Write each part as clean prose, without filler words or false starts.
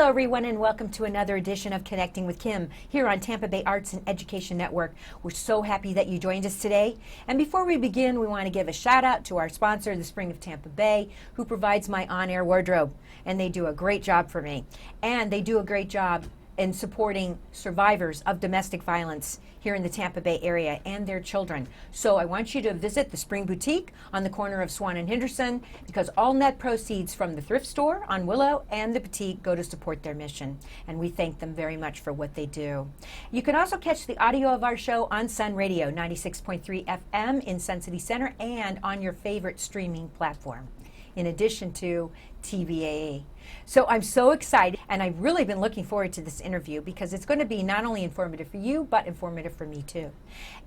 Hello everyone and welcome to another edition of Connecting with Kim here on Tampa Bay Arts and Education Network. We're so happy that you joined us today. And before we begin, we want to give a shout out to our sponsor, the Spring of Tampa Bay, who provides my on-air wardrobe. And they do a great job for me. And they do a great job in supporting survivors of domestic violence here in the Tampa Bay area and their children. So I want you to visit the Spring Boutique on the corner of Swann and Henderson, because all net proceeds from the thrift store on Willow and the boutique go to support their mission. And we thank them very much for what they do. You can also catch the audio of our show on Sun Radio 96.3 FM in Sun City Center and on your favorite streaming platform, in addition to TVAA. So I'm so excited, and I've really been looking forward to this interview because it's going to be not only informative for you, but informative for me too.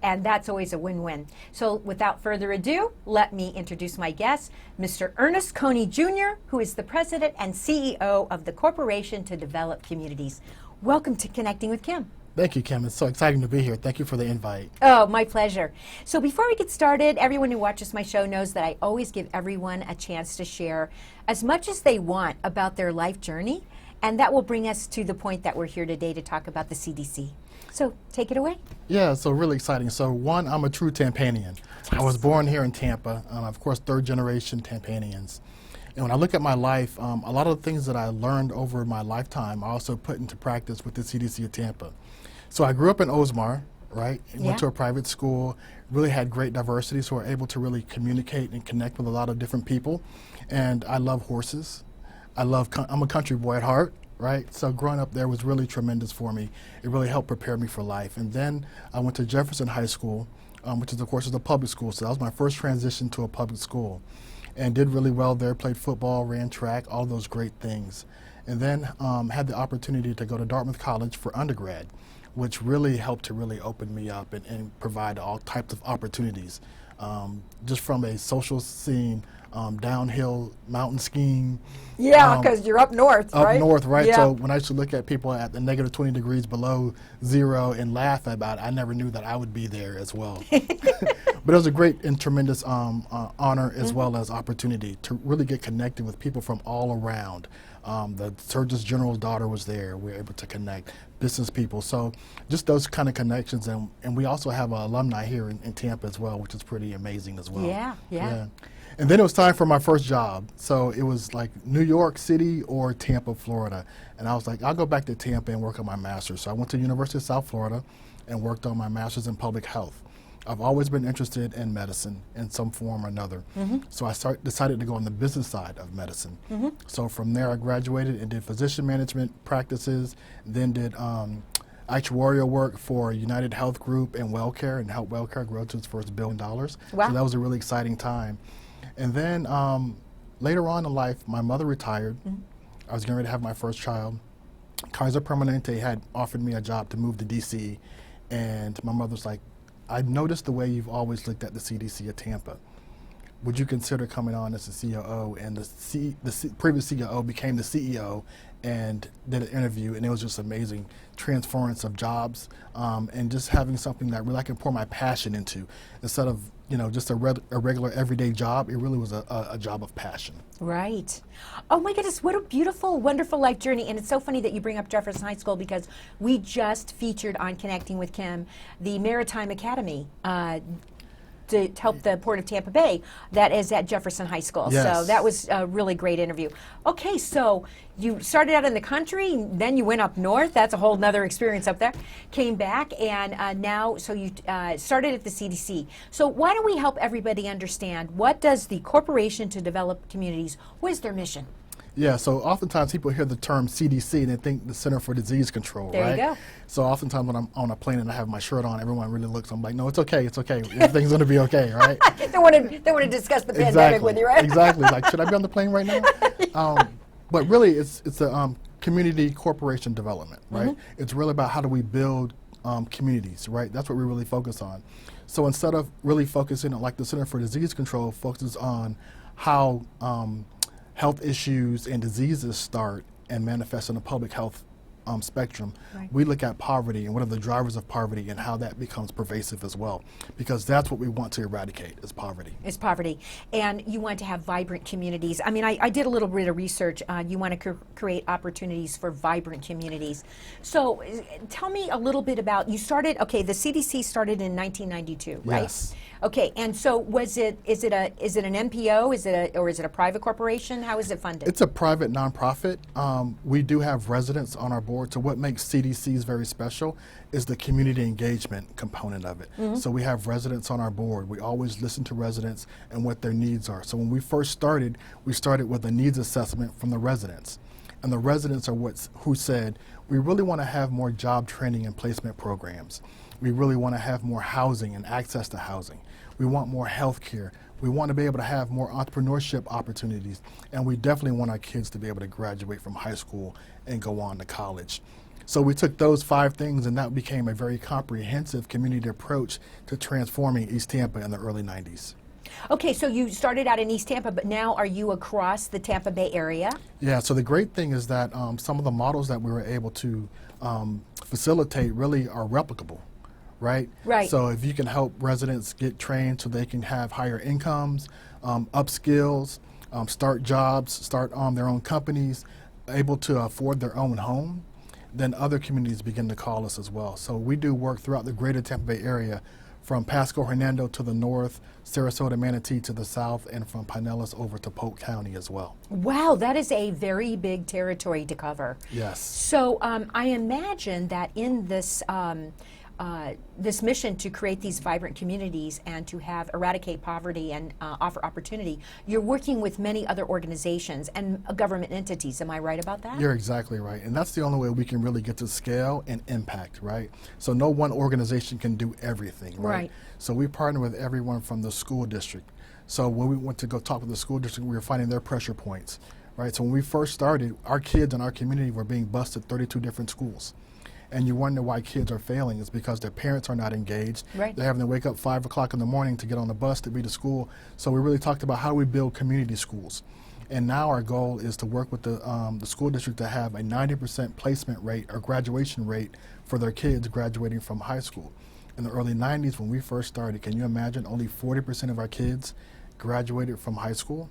And that's always a win-win. So without further ado, let me introduce my guest, Mr. Ernest Coney Jr., who is the President and CEO of the Corporation to Develop Communities. Welcome to Connecting with Kim. Thank you, Kim. It's so exciting to be here. Thank you for the invite. Oh, my pleasure. So before we get started, everyone who watches my show knows that I always give everyone a chance to share as much as they want about their life journey, and that will bring us to the point that we're here today to talk about the CDC. So take it away. Yeah, so really exciting. So one, I'm a true Tampanian. Yes. I was born here in Tampa, of course, third generation Tampanians. And when I look at my life, a lot of the things that I learned over my lifetime, I also put into practice with the CDC of Tampa. So I grew up in Osmar, right? Went to a private school, really had great diversity, so we're able to really communicate and connect with a lot of different people. And I love horses. I'm a country boy at heart, right? So growing up there was really tremendous for me. It really helped prepare me for life. And then I went to Jefferson High School, which is, of course, is a public school. So that was my first transition to a public school. And did really well there, played football, ran track, all those great things. And then had the opportunity to go to Dartmouth College for undergrad, which really helped to really open me up and provide all types of opportunities. Just from a social scene, downhill mountain skiing. Yeah, because you're up north, right? Up north, right? Yeah. So when I used to look at people at the negative 20 degrees below zero and laugh about it, I never knew that I would be there as well. But it was a great and tremendous honor as well as opportunity to really get connected with people from all around. The Surgeon General's daughter was there. We were able to connect business people. So just those kind of connections. And we also have alumni here in Tampa as well, which is pretty amazing as well. Yeah. And then it was time for my first job. So it was like New York City or Tampa, Florida. And I was like, I'll go back to Tampa and work on my master's. So I went to the University of South Florida and worked on my master's in public health. I've always been interested in medicine in some form or another. So I decided to go on the business side of medicine. So from there I graduated and did physician management practices, then did actuarial work for United Health Group and WellCare, and helped WellCare grow to its first $1 billion. Wow. So that was a really exciting time. And then later on in life, my mother retired. I was getting ready to have my first child. Kaiser Permanente had offered me a job to move to DC, and my mother's like, I noticed the way you've always looked at the CDC of Tampa. Would you consider coming on as the COO? And the previous COO became the CEO and did an interview, and it was just amazing transference of jobs and just having something that really I can pour my passion into instead of just a regular everyday job. It really was a job of passion. Right. Oh my goodness, what a beautiful, wonderful life journey. And it's so funny that you bring up Jefferson High School, because we just featured on Connecting with Kim the Maritime Academy to help the Port of Tampa Bay that is at Jefferson High School. Yes. So that was a really great interview. Okay, so you started out in the country, then you went up north. That's a whole nother experience up there. Came back, and now, so you started at the CDC. So why don't we help everybody understand, what does the Corporation to Develop Communities, what is their mission? Yeah, so oftentimes people hear the term CDC and they think the Center for Disease Control, there right? You go. So oftentimes when I'm on a plane and I have my shirt on, everyone really looks, I'm like, no, it's okay, everything's gonna be okay, right? They want to discuss the pandemic with you, right? Exactly, like, should I be on the plane right now? But really, it's a community corporation development, right? It's really about how do we build communities, right? That's what we really focus on. So instead of really focusing on, like the Center for Disease Control focuses on how health issues and diseases start and manifest in a public health spectrum, Right. we look at poverty and what are the drivers of poverty and how that becomes pervasive as well, because that's what we want to eradicate is poverty. Is poverty. And you want to have vibrant communities. I mean, I did a little bit of research. You want to create opportunities for vibrant communities. So tell me a little bit about, you started, okay, the CDC started in 1992, right? Yes. Okay, and so is it an NPO, or is it a private corporation? How is it funded? It's a private nonprofit. We do have residents on our board. So what makes CDCs very special is the community engagement component of it. So we have residents on our board. We always listen to residents and what their needs are. So when we first started, we started with a needs assessment from the residents. And the residents are who said, we really want to have more job training and placement programs. We really want to have more housing and access to housing. We want more health care. We want to be able to have more entrepreneurship opportunities. And we definitely want our kids to be able to graduate from high school and go on to college. So we took those 5 things, and that became a very comprehensive community approach to transforming East Tampa in the early 90s. Okay, so you started out in East Tampa, but now are you across the Tampa Bay area? Yeah, so the great thing is that some of the models that we were able to facilitate really are replicable, right? Right. So if you can help residents get trained so they can have higher incomes, up skills, start jobs, start their own companies, able to afford their own home, then other communities begin to call us as well. So we do work throughout the greater Tampa Bay area, from Pasco Hernando to the north, Sarasota Manatee to the south, and from Pinellas over to Polk County as well. Wow, that is a very big territory to cover. Yes. So I imagine that in this this mission to create these vibrant communities and to eradicate poverty and offer opportunity, you're working with many other organizations and government entities. Am I right about that? You're exactly right. And that's the only way we can really get to scale and impact, right? So no one organization can do everything, right? Right. So we partner with everyone from the school district. So when we went to go talk with the school district, we were finding their pressure points, right? So when we first started, our kids in our community were being bused at 32 different schools. And you wonder why kids are failing. It's because their parents are not engaged. Right. They're having to wake up 5 o'clock in the morning to get on the bus to be to school. So we really talked about how we build community schools. And now our goal is to work with the school district to have a 90% placement rate or graduation rate for their kids graduating from high school. In the early 90s when we first started, can you imagine only 40% of our kids graduated from high school?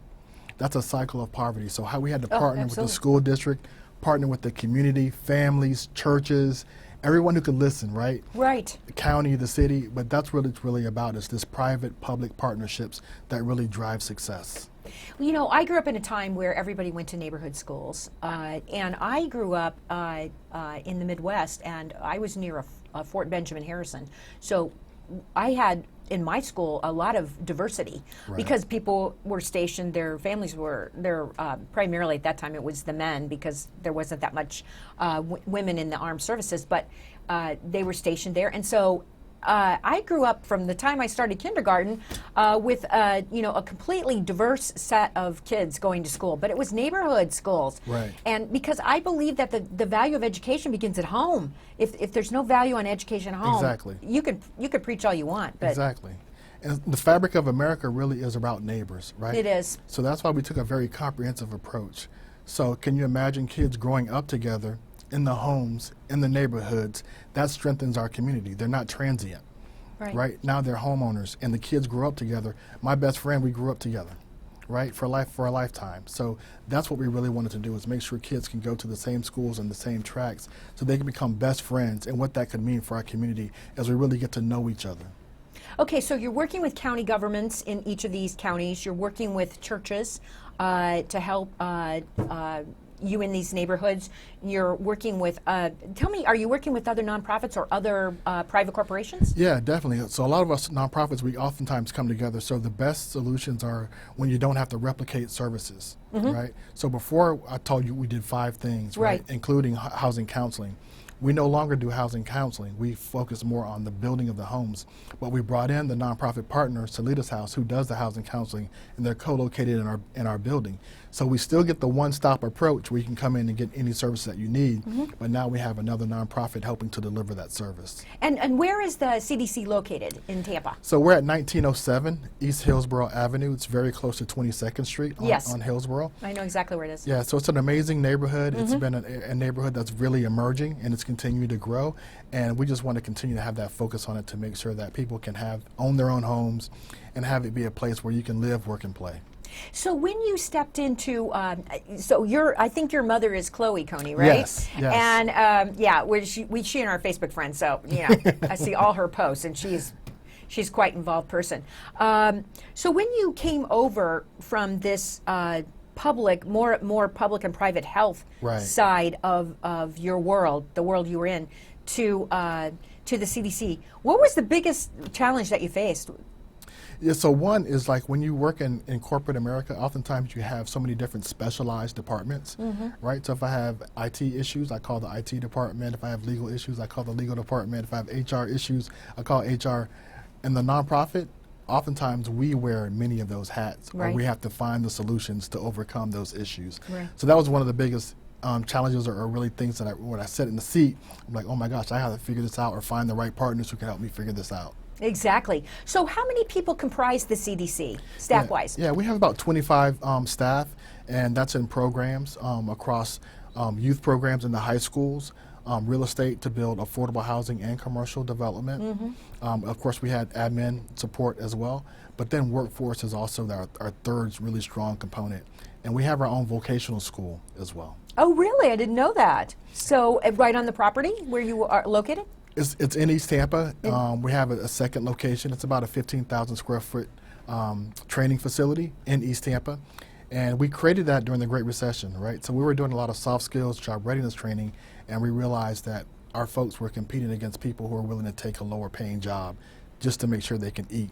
That's a cycle of poverty. So how we had to partner with the school district, partner with the community, families, churches, everyone who could listen, right? Right. The county, the city, but that's what it's really about, is this private-public partnerships that really drive success. You know, I grew up in a time where everybody went to neighborhood schools, and I grew up in the Midwest, and I was near Fort Benjamin Harrison. So I had in my school a lot of diversity, Right. because people were stationed, their families were there, primarily at that time it was the men, because there wasn't that much women in the armed services, but they were stationed there. And so I grew up from the time I started kindergarten with you know, a completely diverse set of kids going to school, but it was neighborhood schools. Right. And because I believe that the value of education begins at home. If there's no value on education at home, Exactly. you could preach all you want, but Exactly. And the fabric of America really is about neighbors, right? it is. So that's why we took a very comprehensive approach. So can you imagine kids growing up together in the homes, in the neighborhoods? That strengthens our community. They're not transient, right? Now they're homeowners, and the kids grew up together. My best friend, we grew up together, right, for a lifetime. So that's what we really wanted to do, is make sure kids can go to the same schools and the same tracks so they can become best friends, and what that could mean for our community as we really get to know each other. Okay, so you're working with county governments in each of these counties. You're working with churches to help you in these neighborhoods. You're working with, tell me, are you working with other nonprofits or other private corporations? Yeah, definitely. So a lot of us nonprofits, we oftentimes come together. So the best solutions are when you don't have to replicate services, right? So before I told you we did 5 things, right? Including housing counseling. We no longer do housing counseling. We focus more on the building of the homes. But we brought in the nonprofit partner, Salidas House, who does the housing counseling, and they're co-located in our building. So we still get the one-stop approach where you can come in and get any service that you need, but now we have another nonprofit helping to deliver that service. And where is the CDC located in Tampa? So we're at 1907 East Hillsborough Avenue. It's very close to 22nd Street on Hillsborough. I know exactly where it is. Yeah, so it's an amazing neighborhood. It's been a neighborhood that's really emerging, and it's continuing to grow. And we just want to continue to have that focus on it to make sure that people can own their own homes and have it be a place where you can live, work, and play. So when you stepped into, I think your mother is Chloe Coney, right? Yes. And she and our Facebook friends, so I see all her posts, and she's quite an involved person. So when you came over from this more public and private health side of your world, the world you were in, to the CDC, what was the biggest challenge that you faced? Yeah, so one is like when you work in corporate America, oftentimes you have so many different specialized departments, right? So if I have IT issues, I call the IT department. If I have legal issues, I call the legal department. If I have HR issues, I call HR. In the nonprofit, oftentimes we wear many of those hats, or we have to find the solutions to overcome those issues. Right. So that was one of the biggest challenges or really things that when I sit in the seat, I'm like, oh my gosh, I have to figure this out or find the right partners who can help me figure this out. Exactly. So how many people comprise the CDC, staff-wise? Yeah, we have about 25 staff, and that's in programs across youth programs in the high schools, real estate to build affordable housing and commercial development. Of course, we had admin support as well, but then workforce is also our third really strong component. And we have our own vocational school as well. Oh, really? I didn't know that. So right on the property where you are located? It's in East Tampa. We have a second location. It's about a 15,000 square foot training facility in East Tampa. And we created that during the Great Recession, right? So we were doing a lot of soft skills, job readiness training, and we realized that our folks were competing against people who are willing to take a lower paying job just to make sure they can eat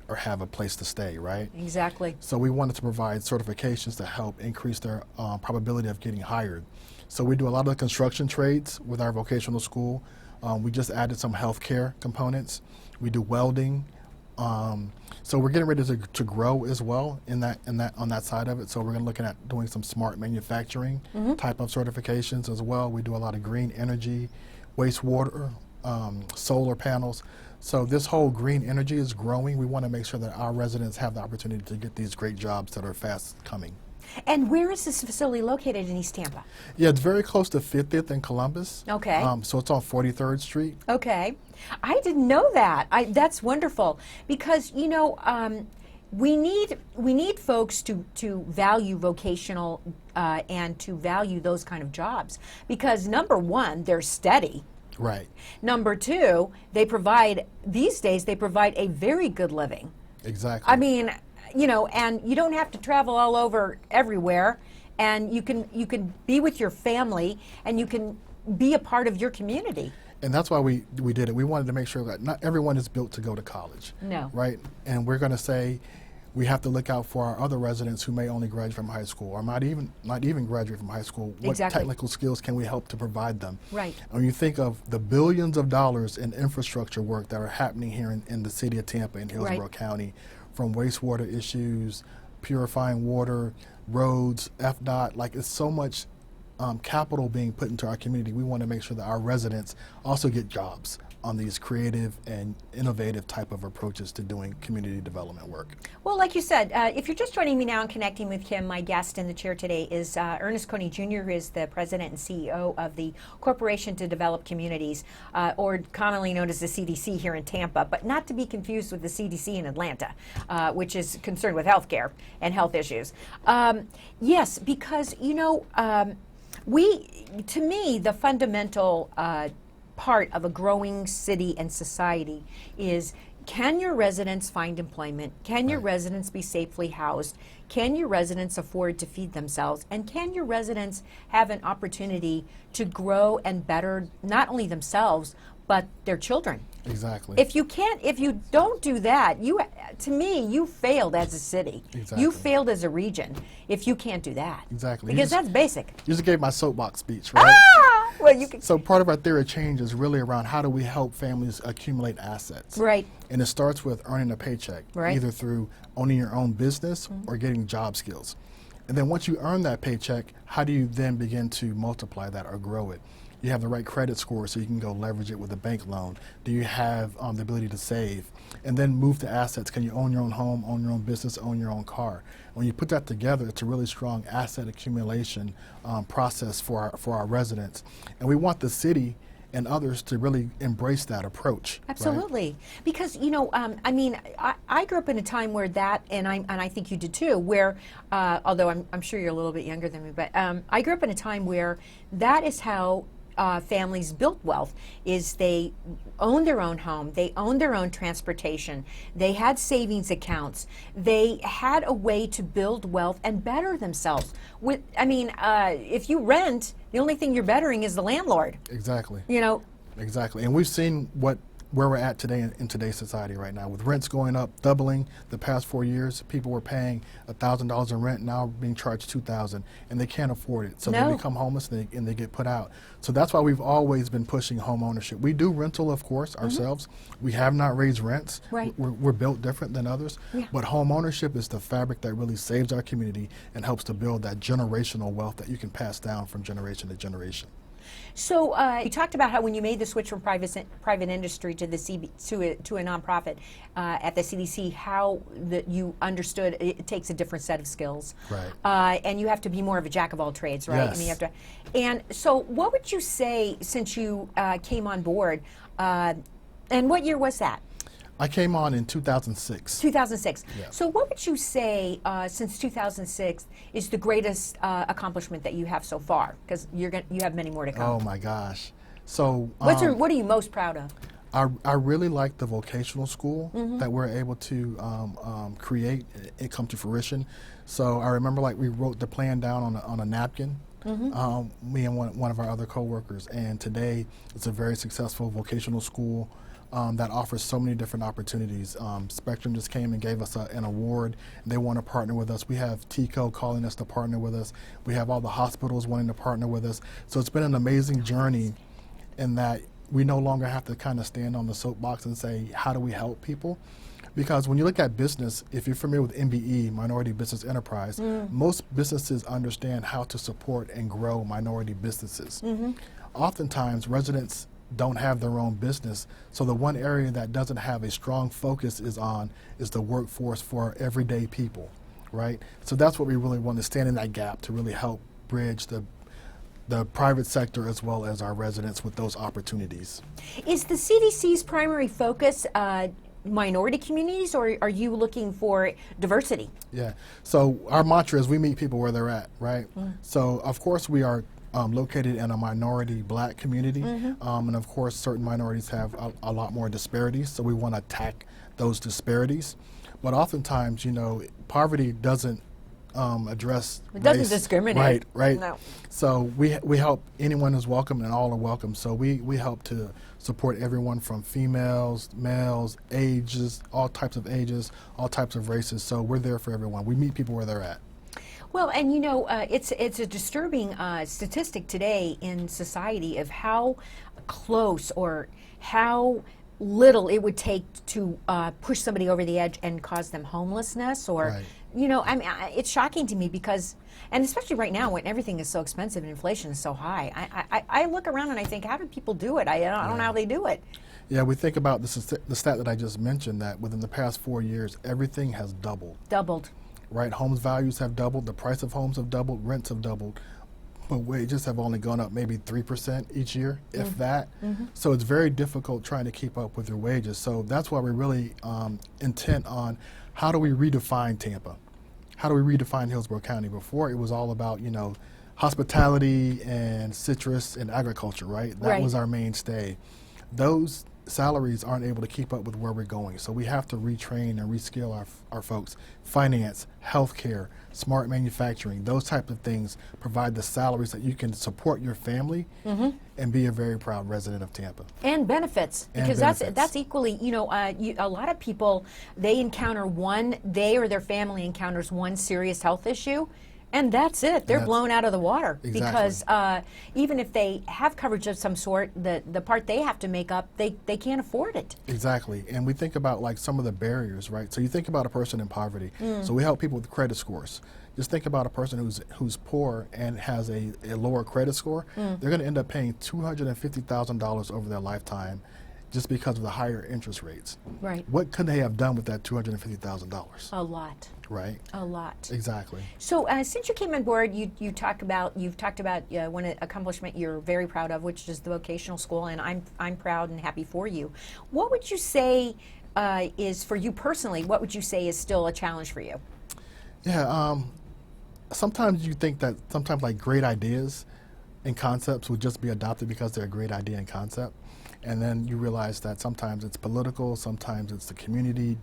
or have a place to stay, right? Exactly. So we wanted to provide certifications to help increase their probability of getting hired. So we do a lot of the construction trades with our vocational school. We just added some healthcare components. We do welding. So we're getting ready to grow as well on that side of it. So we're looking at doing some smart manufacturing type of certifications as well. We do a lot of green energy, wastewater, solar panels. So this whole green energy is growing. We want to make sure that our residents have the opportunity to get these great jobs that are fast coming. And where is this facility located in East Tampa? Yeah, it's very close to 50th and Columbus. Okay. So it's on 43rd Street. Okay. I didn't know that. That's wonderful because, we need folks to value vocational and to value those kind of jobs because number one, they're steady. Right. Number two, these days they provide a very good living. Exactly. I mean, and you don't have to travel all over everywhere, and you can be with your family, and you can be a part of your community. And that's why we did it. We wanted to make sure that not everyone is built to go to college. No. Right? And we're going to say we have to look out for our other residents who may only graduate from high school or not even graduate from high school. What technical skills can we help to provide them? Right. And when you think of the billions of dollars in infrastructure work that are happening here in the city of Tampa and Hillsborough County, from wastewater issues, purifying water, roads, FDOT, like it's so much capital being put into our community. We want to make sure that our residents also get jobs on these creative and innovative type of approaches to doing community development work. Well, like you said, if you're just joining me now and connecting with Kim, my guest in the chair today is Ernest Coney Jr., who is the president and CEO of the Corporation to Develop Communities, or commonly known as the CDC here in Tampa, but not to be confused with the CDC in Atlanta, which is concerned with healthcare and health issues. Yes, because, to me, the fundamental part of a growing city and society is, can your residents find employment? Can your residents be safely housed? Can your residents afford to feed themselves? And can your residents have an opportunity to grow and better not only themselves, but their children? Exactly. If you don't do that, to me, you failed as a city. Exactly. You failed as a region if you can't do that. Exactly. Because that's basic. You just gave my soapbox speech, right? Well, you can. So part of our theory of change is really around how do we help families accumulate assets. Right. And it starts with earning a paycheck, either through owning your own business or getting job skills. And then once you earn that paycheck, how do you then begin to multiply that or grow it? You have the right credit score so you can go leverage it with a bank loan. Do you have the ability to save? And then move to assets. Can you own your own home, own your own business, own your own car? When you put that together, it's a really strong asset accumulation process for our residents. And we want the city and others to really embrace that approach. Absolutely. Right? Because, I mean, I grew up in a time where that, and I think you did too, where, although I'm sure you're a little bit younger than me, but I grew up in a time where that is how families built wealth, is they owned their own home, they owned their own transportation, they had savings accounts, they had a way to build wealth and better themselves. If you rent, the only thing you're bettering is the landlord. Exactly. Exactly. And we've seen where we're at today in today's society right now, with rents going up, doubling the past 4 years. People were paying $1,000 in rent, now being charged $2,000, and they can't afford it. So No. they become homeless and they get put out. So that's why we've always been pushing home ownership. We do rental, of course, ourselves. We have not raised rents. Right. We're built different than others. Yeah. But home ownership is the fabric that really saves our community and helps to build that generational wealth that you can pass down from generation to generation. So you talked about how when you made the switch from private industry to the to a nonprofit at the CDC, how you understood it takes a different set of skills, Right. And you have to be more of a jack of all trades, right? Yes. I mean, you have to. And so, what would you say since you came on board? And what year was that? I came on in 2006. 2006. Yeah. So what would you say since 2006 is the greatest accomplishment that you have so far? Because you have many more to come. Oh my gosh. So What are you most proud of? I really like the vocational school that we're able to create and come to fruition. So I remember we wrote the plan down on a napkin, me and one of our other coworkers, and today it's a very successful vocational school that offers so many different opportunities. Spectrum just came and gave us an award. They want to partner with us. We have TCO calling us to partner with us. We have all the hospitals wanting to partner with us. So it's been an amazing journey in that we no longer have to kind of stand on the soapbox and say, how do we help people? Because when you look at business, if you're familiar with MBE, Minority Business Enterprise, most businesses understand how to support and grow minority businesses. Oftentimes, residents don't have their own business, so the one area that doesn't have a strong focus is the workforce for everyday people, right? So that's what we really want to stand in that gap to really help bridge the private sector as well as our residents with those opportunities. Is the CDC's primary focus minority communities, or are you looking for diversity? Yeah, so our mantra is we meet people where they're at, right? So of course we are located in a minority Black community, and of course certain minorities have a lot more disparities, so we want to attack those disparities. But oftentimes, poverty doesn't address It doesn't race. discriminate. Right. No. So we help, anyone is welcome and all are welcome. So we help to support everyone from females, males, ages, all types of ages, all types of races. So we're there for everyone. We meet people where they're at. Well, and it's a disturbing statistic today in society of how close or how little it would take to push somebody over the edge and cause them homelessness, or Right. it's shocking to me because, and especially right now when everything is so expensive and inflation is so high, I look around and I think, how do people do it? I don't know how they do it. Yeah, we think about the stat that I just mentioned, that within the past 4 years, everything has doubled. Doubled. Right, homes values have doubled, the price of homes have doubled, rents have doubled, but wages have only gone up maybe 3% each year, if that. So it's very difficult trying to keep up with your wages. So that's why we're really intent on how do we redefine Tampa? How do we redefine Hillsborough County? Before it was all about, hospitality and citrus and agriculture, right? That was our mainstay. Those salaries aren't able to keep up with where we're going. So we have to retrain and reskill our folks. Finance, healthcare, smart manufacturing, those types of things provide the salaries that you can support your family and be a very proud resident of Tampa. And benefits, because that's equally, a lot of people, they or their family encounters one serious health issue, And that's it. They're that's- blown out of the water. Exactly. Because even if they have coverage of some sort, the part they have to make up, they can't afford it. Exactly. And we think about like some of the barriers, right? So you think about a person in poverty. So we help people with credit scores. Just think about a person who's poor and has a lower credit score. They're going to end up paying $250,000 over their lifetime just because of the higher interest rates. Right. What could they have done with that $250,000? A lot. Right? A lot. Exactly. So since you came on board, you've talked about one accomplishment you're very proud of, which is the vocational school, and I'm proud and happy for you. What would you say is, for you personally, what would you say is still a challenge for you? Yeah. Sometimes you think that sometimes like great ideas and concepts would just be adopted because they're a great idea and concept. And then you realize that sometimes it's political, sometimes it's the community,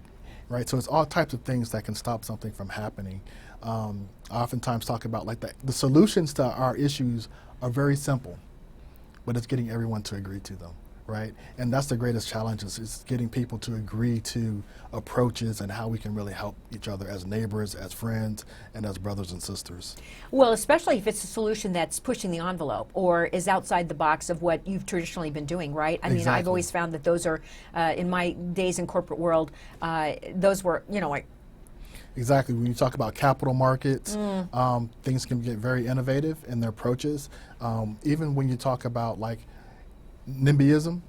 right? So it's all types of things that can stop something from happening. I oftentimes talk about like the solutions to our issues are very simple, but it's getting everyone to agree to them, right? And that's the greatest challenge is getting people to agree to approaches and how we can really help each other as neighbors, as friends, and as brothers and sisters. Well, especially if it's a solution that's pushing the envelope or is outside the box of what you've traditionally been doing, right? I mean, I've Exactly. always found that those are, in my days in corporate world, those were, like, Exactly. When you talk about capital markets, things can get very innovative in their approaches. Even when you talk about like NIMBYism,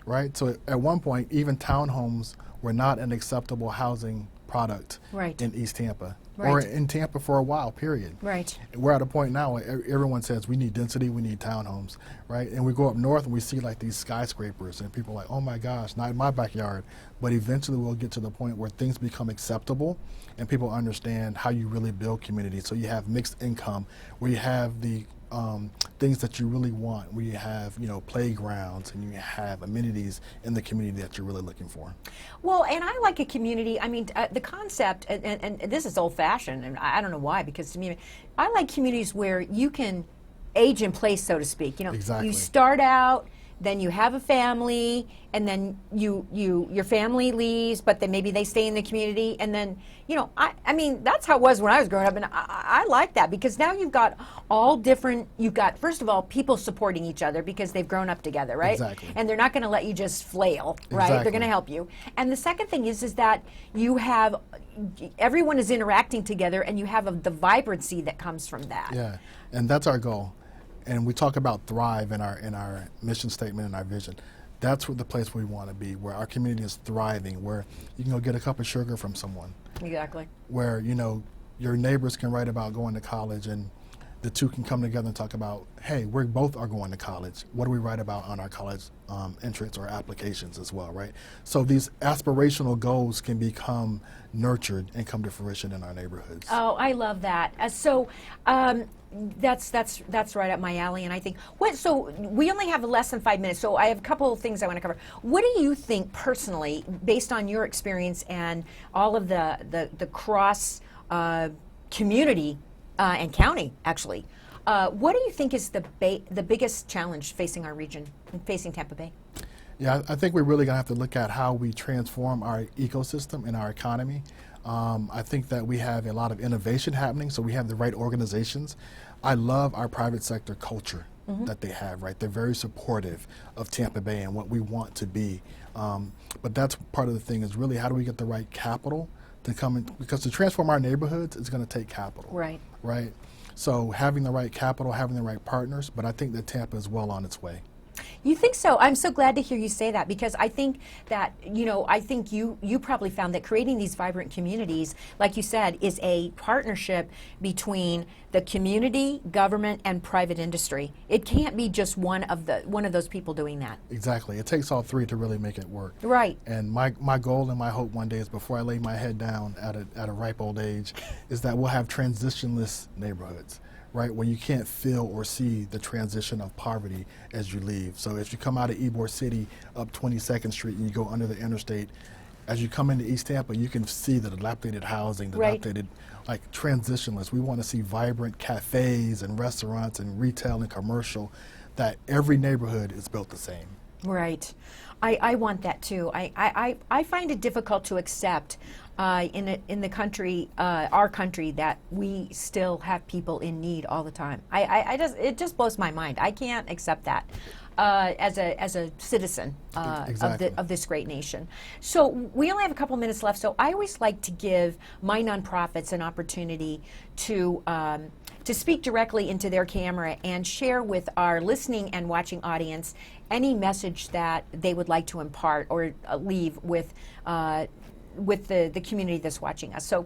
right? So at one point, even townhomes were not an acceptable housing product Right. in East Tampa Right. or in Tampa for a while, period. right. We're at a point now where everyone says we need density, we need townhomes, right? And we go up north and we see like these skyscrapers and people are like, oh my gosh, not in my backyard. But eventually we'll get to the point where things become acceptable and people understand how you really build community. So you have mixed income, where you have the things that you really want, where you have, playgrounds and you have amenities in the community that you're really looking for. Well, and I like a community. I mean, the concept, and this is old-fashioned, and I don't know why, because to me, I like communities where you can age in place, so to speak. Exactly. You start out, then you have a family, and then your family leaves, but then maybe they stay in the community, and then I mean that's how it was when I was growing up, and I like that because now you've got all different. You've got, first of all, people supporting each other because they've grown up together, right? Exactly. And they're not going to let you just flail, right? Exactly. They're going to help you. And the second thing is that you have everyone is interacting together, and you have the vibrancy that comes from that. Yeah, and that's our goal. And we talk about thrive in our mission statement and our vision. That's the place we want to be, where our community is thriving, where you can go get a cup of sugar from someone, Exactly. where your neighbors can write about going to college and the two can come together and talk about, hey, we both are going to college. What do we write about on our college entrance or applications as well, right? So these aspirational goals can become nurtured and come to fruition in our neighborhoods. Oh, I love that. That's right up my alley, and I think so we only have less than 5 minutes, so I have a couple of things I want to cover. What do you think personally, based on your experience and all of the cross community and county actually, what do you think is the biggest challenge facing our region and facing Tampa Bay? Yeah, I think we're really going to have to look at how we transform our ecosystem and our economy. I think that we have a lot of innovation happening, so we have the right organizations. I love our private sector culture that they have, right? They're very supportive of Tampa Bay and what we want to be. But that's part of the thing is really how do we get the right capital to come in, because to transform our neighborhoods is going to take capital. Right. Right? So having the right capital, having the right partners, but I think that Tampa is well on its way. You think so? I'm so glad to hear you say that, because I think that, I think you probably found that creating these vibrant communities, like you said, is a partnership between the community, government, and private industry. It can't be just one of those people doing that. Exactly. It takes all three to really make it work. Right. And my goal and my hope one day is, before I lay my head down at a ripe old age, is that we'll have transitionless neighborhoods, right, where you can't feel or see the transition of poverty as you leave. So if you come out of Ybor City up 22nd Street and you go under the interstate, as you come into East Tampa, you can see the dilapidated housing, Right. dilapidated, like transitionless. We want to see vibrant cafes and restaurants and retail and commercial, that every neighborhood is built the same. Right. I want that too. I find it difficult to accept in the country, our country, that we still have people in need all the time. It just blows my mind. I can't accept that as a citizen Exactly. of this great nation. So we only have a couple minutes left. So I always like to give my nonprofits an opportunity to speak directly into their camera and share with our listening and watching audience any message that they would like to impart or leave with the community that's watching us. So.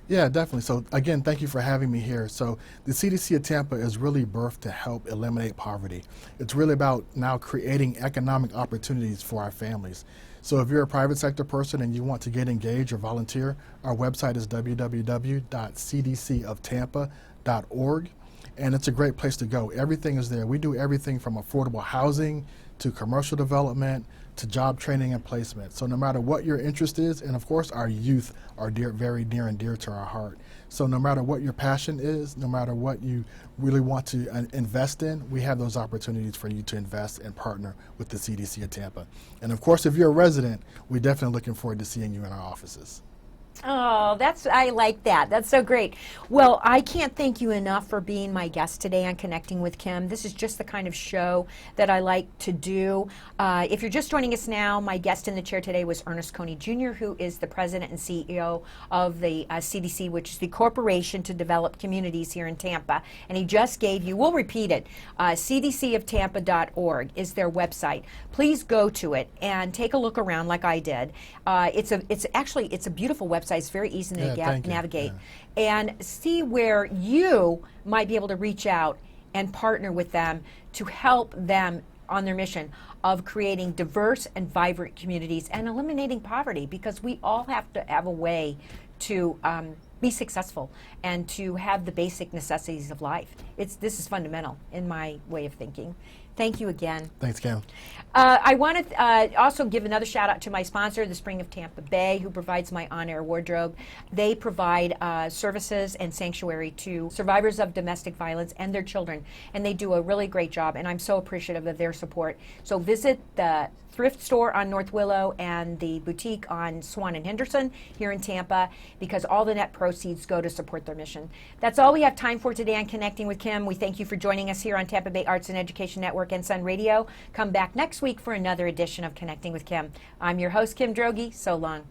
Yeah, definitely. So again, thank you for having me here. So the CDC of Tampa is really birthed to help eliminate poverty. It's really about now creating economic opportunities for our families. So if you're a private sector person and you want to get engaged or volunteer, our website is www.cdcoftampa.org, and it's a great place to go. Everything is there. We do everything from affordable housing to commercial development to job training and placement. So no matter what your interest is, and of course our youth are very near and dear to our heart. So no matter what your passion is, no matter what you really want to invest in, we have those opportunities for you to invest and partner with the CDC of Tampa. And of course, if you're a resident, we're definitely looking forward to seeing you in our offices. Oh, I like that. That's so great. Well, I can't thank you enough for being my guest today on Connecting with Kim. This is just the kind of show that I like to do. If you're just joining us now, my guest in the chair today was Ernest Coney Jr., who is the president and CEO of the CDC, which is the Corporation to Develop Communities here in Tampa. And he just gave you, we'll repeat it, cdcoftampa.org is their website. Please go to it and take a look around like I did. It's a beautiful website. It's very easy to navigate and see where you might be able to reach out and partner with them to help them on their mission of creating diverse and vibrant communities and eliminating poverty, because we all have to have a way to be successful and to have the basic necessities of life. This is fundamental in my way of thinking. Thank you again. Thanks, Kim. I want to also give another shout out to my sponsor, the Spring of Tampa Bay, who provides my on-air wardrobe. They provide services and sanctuary to survivors of domestic violence and their children, and they do a really great job, and I'm so appreciative of their support. So visit the thrift store on North Willow and the boutique on Swann and Henderson here in Tampa, because all the net proceeds go to support their mission. That's all we have time for today on Connecting with Kim. We thank you for joining us here on Tampa Bay Arts and Education Network and Sun Radio. Come back next week for another edition of Connecting with Kim. I'm your host, Kim Droege. So long.